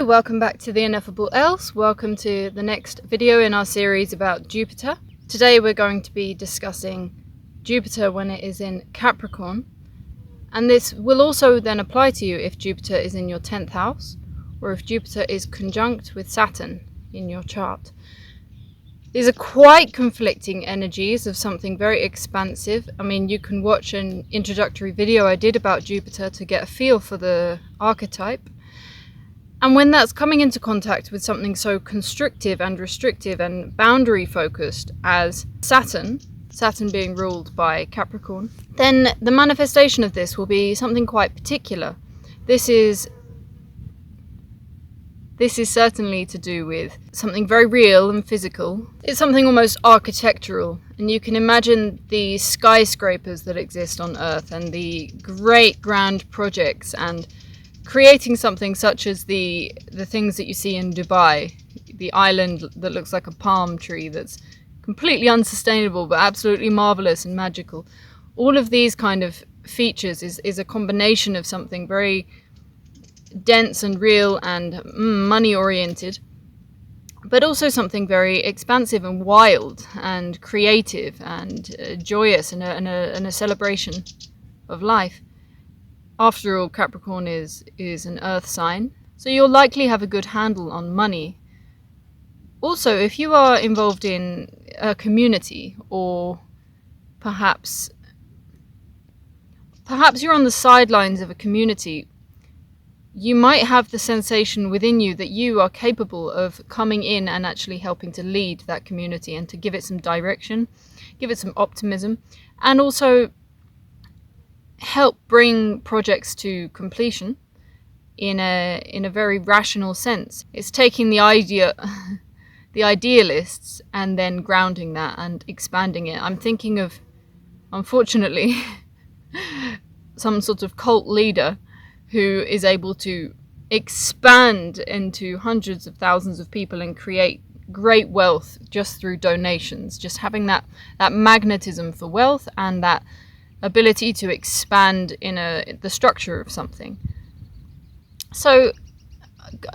Hello, welcome back to the Ineffableelse. Welcome to the next video in our series about Jupiter. Today we're going to be discussing Jupiter when it is in Capricorn, and this will also then apply to you if Jupiter is in your 10th house or if Jupiter is conjunct with Saturn in your chart. These are quite conflicting energies of something very expansive. I mean, you can watch an introductory video I did about Jupiter to get a feel for the archetype. And when that's coming into contact with something so constrictive and restrictive and boundary focused as Saturn being ruled by Capricorn, then the manifestation of this will be something quite particular. This is certainly to do with something very real and physical. It's something almost architectural, and you can imagine the skyscrapers that exist on Earth and the great grand projects, and creating something such as the things that you see in Dubai, the island that looks like a palm tree that's completely unsustainable but absolutely marvelous and magical. All of these kind of features is a combination of something very dense and real and money oriented, but also something very expansive and wild and creative and joyous and a celebration of life. After all, Capricorn is an earth sign, so you'll likely have a good handle on money. Also, if you are involved in a community, or perhaps you're on the sidelines of a community, you might have the sensation within you that you are capable of coming in and actually helping to lead that community and to give it some direction, give it some optimism, and also help bring projects to completion in a very rational sense. It's taking the idealists and then grounding that and expanding it. I'm thinking of, unfortunately, some sort of cult leader who is able to expand into hundreds of thousands of people and create great wealth just through donations, just having that magnetism for wealth and that ability to expand in the structure of something. So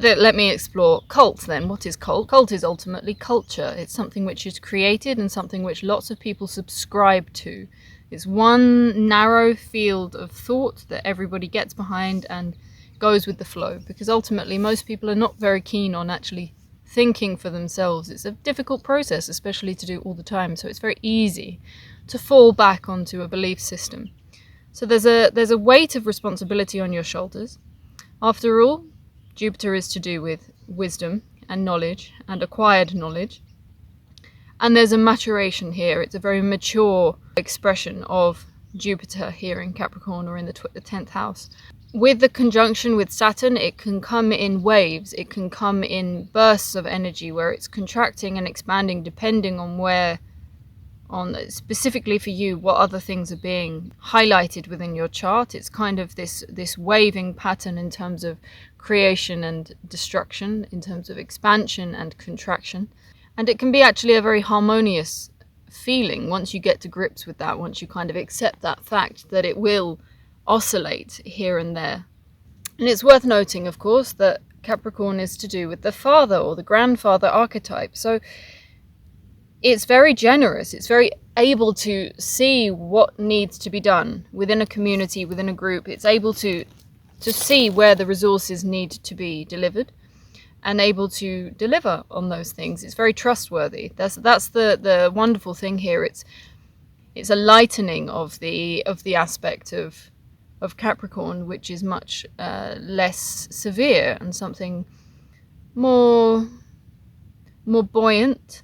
let me explore cults then. What is cult? Cult is ultimately culture. It's something which is created and something which lots of people subscribe to. It's one narrow field of thought that everybody gets behind and goes with the flow, because ultimately most people are not very keen on actually thinking for themselves. It's a difficult process, especially to do all the time, so it's very easy to fall back onto a belief system. So there's a weight of responsibility on your shoulders. After all, Jupiter is to do with wisdom and knowledge and acquired knowledge. And there's a maturation here. It's a very mature expression of Jupiter here in Capricorn or in the 10th house. With the conjunction with Saturn, it can come in waves. It can come in bursts of energy where it's contracting and expanding depending on specifically for you, what other things are being highlighted within your chart. It's kind of this waving pattern in terms of creation and destruction, in terms of expansion and contraction. And it can be actually a very harmonious feeling once you get to grips with that, once you kind of accept that fact that it will oscillate here and there. And it's worth noting, of course, that Capricorn is to do with the father or the grandfather archetype. So it's very generous. It's very able to see what needs to be done within a community, within a group. It's able to see where the resources need to be delivered and able to deliver on those things. It's very trustworthy. That's the wonderful thing here. It's a lightening of the aspect of Capricorn, which is much less severe and something more buoyant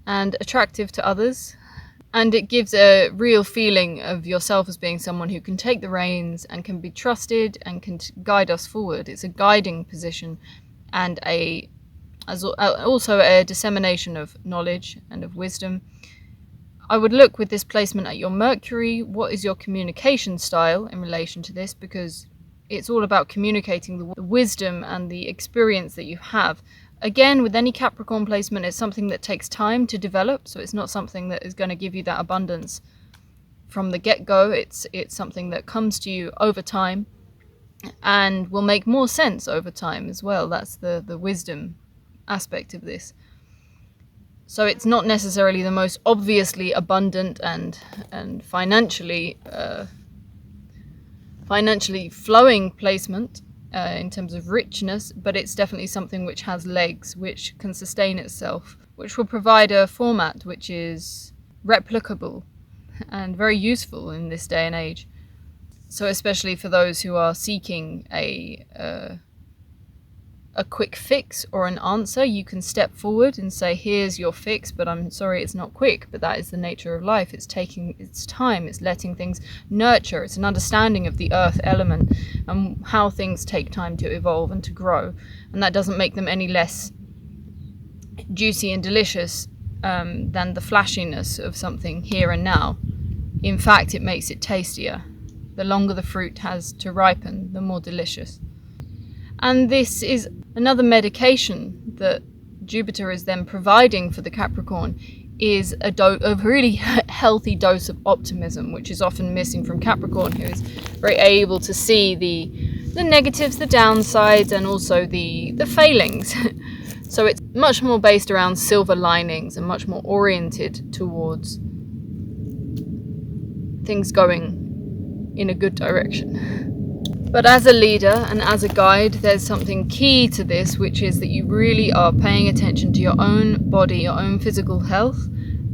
and attractive to others. And it gives a real feeling of yourself as being someone who can take the reins and can be trusted and can guide us forward. It's a guiding position and also a dissemination of knowledge and of wisdom. I would look with this placement at your Mercury. What is your communication style in relation to this? Because it's all about communicating the wisdom and the experience that you have. Again, with any Capricorn placement, it's something that takes time to develop, so it's not something that is going to give you that abundance from the get-go. It's something that comes to you over time and will make more sense over time as well. That's the wisdom aspect of this. So it's not necessarily the most obviously abundant and financially flowing placement in terms of richness, but it's definitely something which has legs, which can sustain itself, which will provide a format which is replicable and very useful in this day and age. So especially for those who are seeking a quick fix or an answer, you can step forward and say, here's your fix, but I'm sorry it's not quick. But that is the nature of life. It's taking its time. It's letting things nurture. It's an understanding of the earth element and how things take time to evolve and to grow. And that doesn't make them any less juicy and delicious than the flashiness of something here and now. In fact, it makes it tastier. The longer the fruit has to ripen, the more delicious. And this is another medication that Jupiter is then providing for the Capricorn, is a really healthy dose of optimism, which is often missing from Capricorn, who is very able to see the negatives, the downsides, and also the failings. So it's much more based around silver linings and much more oriented towards things going in a good direction. But as a leader and as a guide, there's something key to this, which is that you really are paying attention to your own body, your own physical health,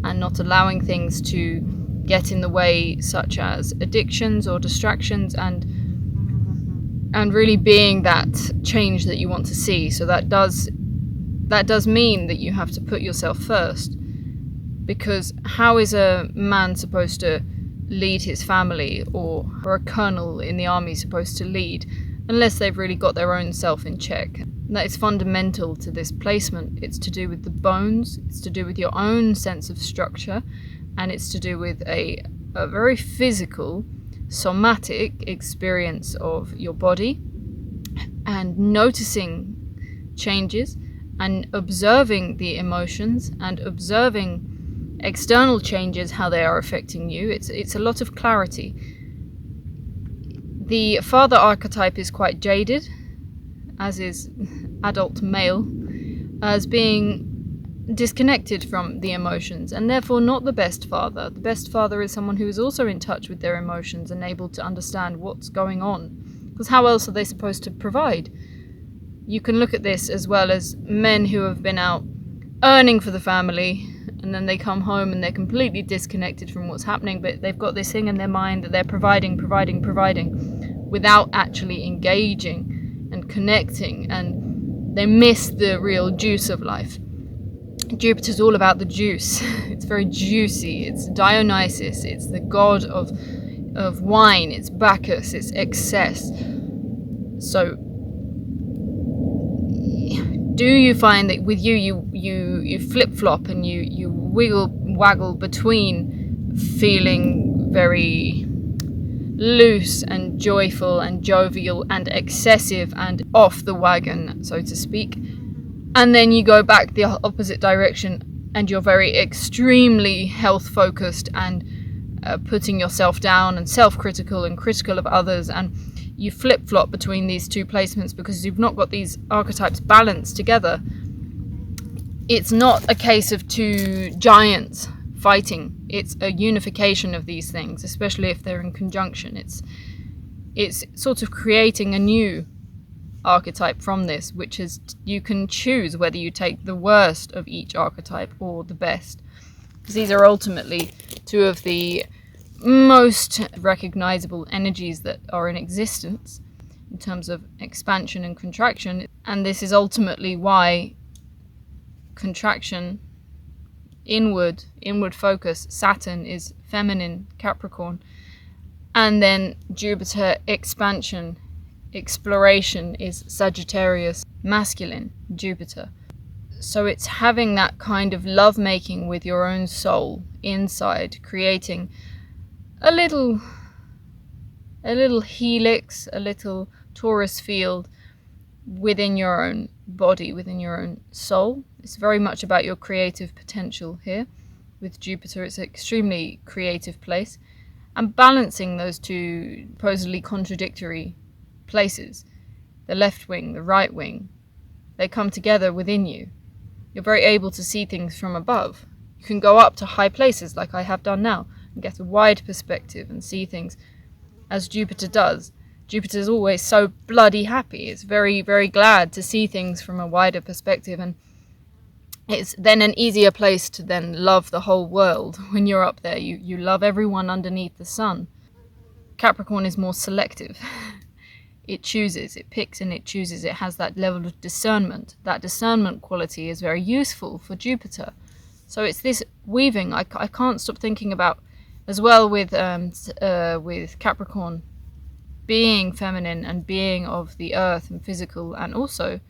and not allowing things to get in the way, such as addictions or distractions, and really being that change that you want to see. So that does mean that you have to put yourself first, because how is a man supposed to lead his family, or a colonel in the army supposed to lead, unless they've really got their own self in check? And that is fundamental to this placement. It's to do with the bones, it's to do with your own sense of structure, and it's to do with a very physical, somatic experience of your body, and noticing changes and observing the emotions and observing external changes, how they are affecting you. It's a lot of clarity. The father archetype is quite jaded, as is adult male, as being disconnected from the emotions, and therefore not the best father. The best father is someone who is also in touch with their emotions and able to understand what's going on, because how else are they supposed to provide? You can look at this as well as men who have been out earning for the family, and then they come home and they're completely disconnected from what's happening, but they've got this thing in their mind that they're providing, without actually engaging and connecting, and they miss the real juice of life. Jupiter's all about the juice. It's very juicy. It's Dionysus. It's the god of wine. It's Bacchus. It's excess. So do you find that with you flip-flop and you waggle between feeling very loose and joyful and jovial and excessive and off the wagon, so to speak, and then you go back the opposite direction and you're very extremely health-focused and putting yourself down and self-critical and critical of others, and you flip-flop between these two placements because you've not got these archetypes balanced together. It's not a case of two giants fighting. It's a unification of these things, especially if they're in conjunction. It's sort of creating a new archetype from this, which is you can choose whether you take the worst of each archetype or the best. Because these are ultimately two of the most recognizable energies that are in existence in terms of expansion and contraction, and this is ultimately why contraction, inward focus, Saturn is feminine, Capricorn, and then Jupiter, expansion, exploration, is Sagittarius, masculine, Jupiter. So it's having that kind of lovemaking with your own soul inside, creating a little helix, a little torus field within your own body, within your own soul. It's very much about your creative potential here. With Jupiter, it's an extremely creative place. And balancing those two supposedly contradictory places. The left wing, the right wing, they come together within you. You're very able to see things from above. You can go up to high places like I have done now and get a wide perspective and see things as Jupiter does. Jupiter's always so bloody happy. It's very, very glad to see things from a wider perspective, and it's then an easier place to then love the whole world. When you're up there, you love everyone underneath the sun. Capricorn is more selective. It chooses, it picks and it chooses. It has that level of discernment. That discernment quality is very useful for Jupiter. So it's this weaving. I can't stop thinking about, as well with Capricorn being feminine and being of the earth and physical, and also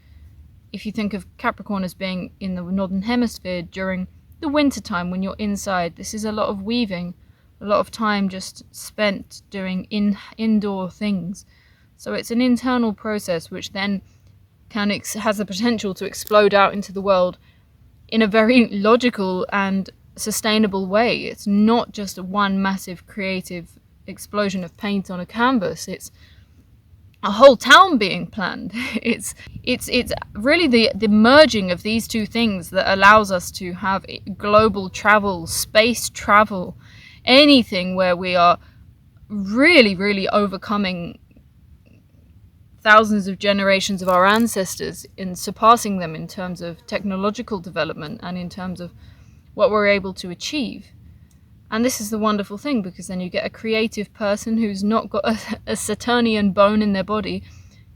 if you think of Capricorn as being in the northern hemisphere during the winter time when you're inside, this is a lot of weaving, a lot of time just spent doing indoor things. So it's an internal process which then has the potential to explode out into the world in a very logical and sustainable way. It's not just one massive creative explosion of paint on a canvas. It's a whole town being planned. It's really the merging of these two things that allows us to have global travel, space travel, anything where we are really, really overcoming thousands of generations of our ancestors in surpassing them in terms of technological development and in terms of what we're able to achieve. And this is the wonderful thing, because then you get a creative person who's not got a Saturnian bone in their body,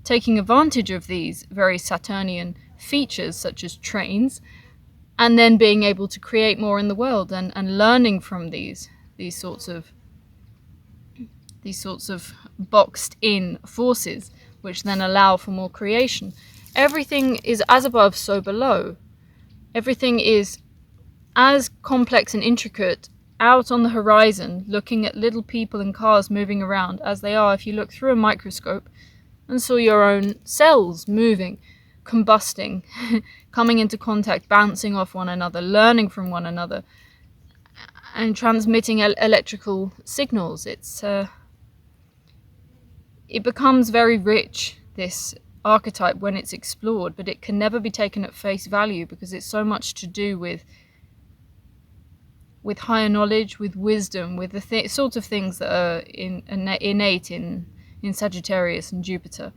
taking advantage of these very Saturnian features such as trains, and then being able to create more in the world and learning from these sorts of boxed in forces, which then allow for more creation. Everything is as above, so below. Everything is as complex and intricate out on the horizon, looking at little people and cars moving around as they are if you look through a microscope and saw your own cells moving, combusting, coming into contact, bouncing off one another, learning from one another, and transmitting electrical signals. It becomes very rich, this archetype, when it's explored, but it can never be taken at face value because it's so much to do with higher knowledge, with wisdom, with the sort of things that are innate in Sagittarius and Jupiter.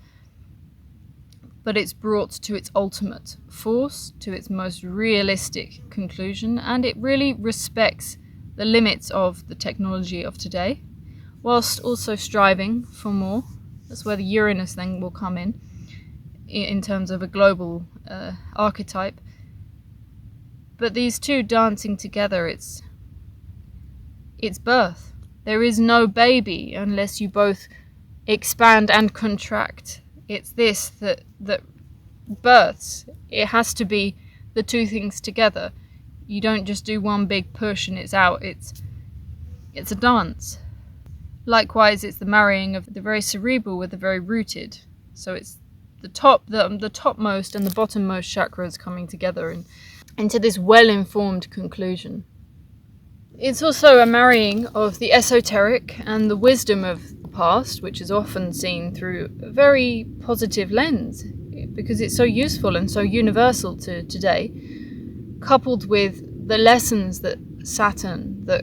But it's brought to its ultimate force, to its most realistic conclusion, and it really respects the limits of the technology of today, whilst also striving for more. That's where the Uranus then will come in terms of a global archetype. But these two dancing together, it's birth. There is no baby unless you both expand and contract. It's this that births. It has to be the two things together. You don't just do one big push and it's out. It's a dance. Likewise, it's the marrying of the very cerebral with the very rooted. So it's the topmost and the bottommost chakras coming together into this well-informed conclusion. It's also a marrying of the esoteric and the wisdom of the past, which is often seen through a very positive lens, because it's so useful and so universal to today, coupled with the lessons that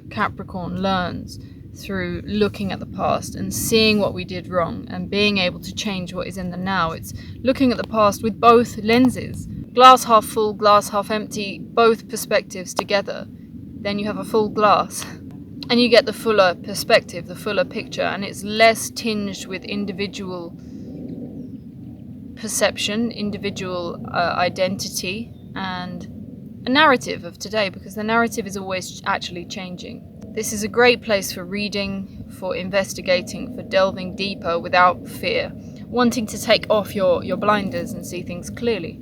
Capricorn learns through looking at the past and seeing what we did wrong and being able to change what is in the now. It's looking at the past with both lenses, glass half full, glass half empty, both perspectives together. Then you have a full glass and you get the fuller perspective, the fuller picture, and it's less tinged with individual perception, individual identity, and a narrative of today, because the narrative is always actually changing. This is a great place for reading, for investigating, for delving deeper without fear, wanting to take off your blinders and see things clearly.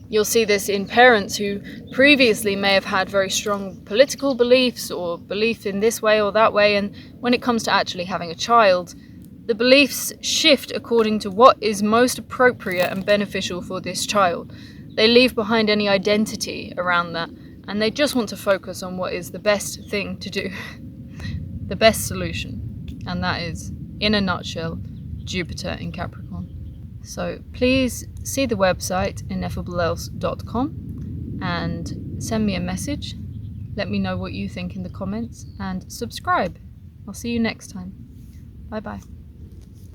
You'll see this in parents who previously may have had very strong political beliefs or belief in this way or that way, and when it comes to actually having a child, the beliefs shift according to what is most appropriate and beneficial for this child. They leave behind any identity around that, and they just want to focus on what is the best thing to do, the best solution, and that is, in a nutshell, Jupiter in Capricorn. So please see the website ineffableelse.com and send me a message. Let me know what you think in the comments and subscribe. I'll see you next time. Bye bye.